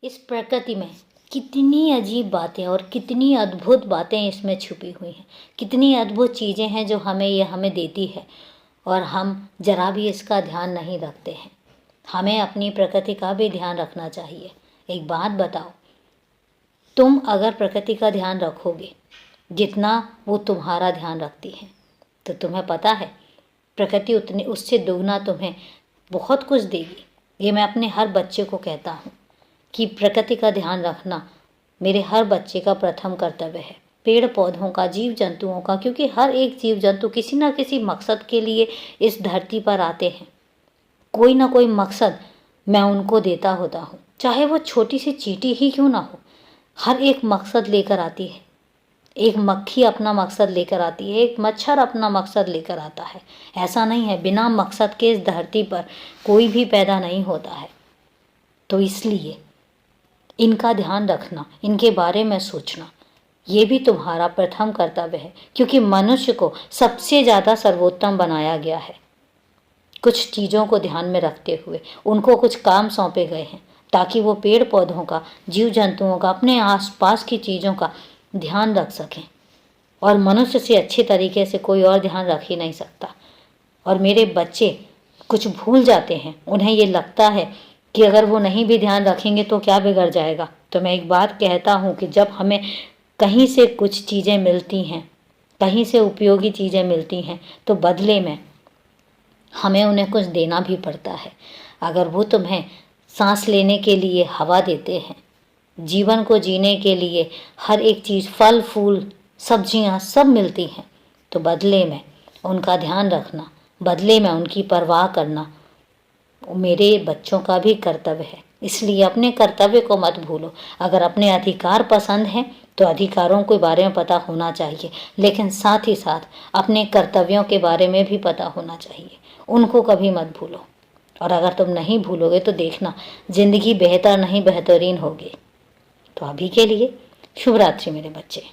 इस प्रकृति में कितनी अजीब बातें और कितनी अद्भुत बातें इसमें छुपी हुई हैं। कितनी अद्भुत चीज़ें हैं जो हमें देती है और हम ज़रा भी इसका ध्यान नहीं रखते हैं। हमें अपनी प्रकृति का भी ध्यान रखना चाहिए। एक बात बताओ, तुम अगर प्रकृति का ध्यान रखोगे जितना वो तुम्हारा ध्यान रखती है, तो तुम्हें पता है प्रकृति उतनी उससे दोगुना तुम्हें बहुत कुछ देगी। ये मैं अपने हर बच्चे को कहता हूँ कि प्रकृति का ध्यान रखना मेरे हर बच्चे का प्रथम कर्तव्य है। पेड़ पौधों का, जीव जंतुओं का, क्योंकि हर एक जीव जंतु किसी ना किसी मकसद के लिए इस धरती पर आते हैं। कोई ना कोई मकसद मैं उनको देता होता हूँ, चाहे वो छोटी सी चींटी ही क्यों ना हो। हर एक मकसद लेकर आती है। एक मक्खी अपना मकसद लेकर आती है, एक मच्छर अपना मकसद लेकर आता है। ऐसा नहीं है, बिना मकसद के इस धरती पर कोई भी पैदा नहीं होता है। तो इसलिए इनका ध्यान रखना, इनके बारे में सोचना, ये भी तुम्हारा प्रथम कर्तव्य है, क्योंकि मनुष्य को सबसे ज़्यादा सर्वोत्तम बनाया गया है। कुछ चीज़ों को ध्यान में रखते हुए उनको कुछ काम सौंपे गए हैं ताकि वो पेड़ पौधों का, जीव जंतुओं का, अपने आसपास की चीज़ों का ध्यान रख सकें। और मनुष्य से अच्छे तरीके से कोई और ध्यान रख ही नहीं सकता। और मेरे बच्चे कुछ भूल जाते हैं, उन्हें ये लगता है कि अगर वो नहीं भी ध्यान रखेंगे तो क्या बिगड़ जाएगा। तो मैं एक बात कहता हूँ कि जब हमें कहीं से कुछ चीज़ें मिलती हैं, कहीं से उपयोगी चीज़ें मिलती हैं, तो बदले में हमें उन्हें कुछ देना भी पड़ता है। अगर वो तुम्हें सांस लेने के लिए हवा देते हैं, जीवन को जीने के लिए हर एक चीज़, फल फूल सब्जियां सब मिलती हैं, तो बदले में उनका ध्यान रखना, बदले में उनकी परवाह करना मेरे बच्चों का भी कर्तव्य है। इसलिए अपने कर्तव्य को मत भूलो। अगर अपने अधिकार पसंद हैं तो अधिकारों के बारे में पता होना चाहिए, लेकिन साथ ही साथ अपने कर्तव्यों के बारे में भी पता होना चाहिए। उनको कभी मत भूलो। और अगर तुम नहीं भूलोगे तो देखना ज़िंदगी बेहतर नहीं बेहतरीन होगी। तो अभी के लिए शुभ रात्रि मेरे बच्चे।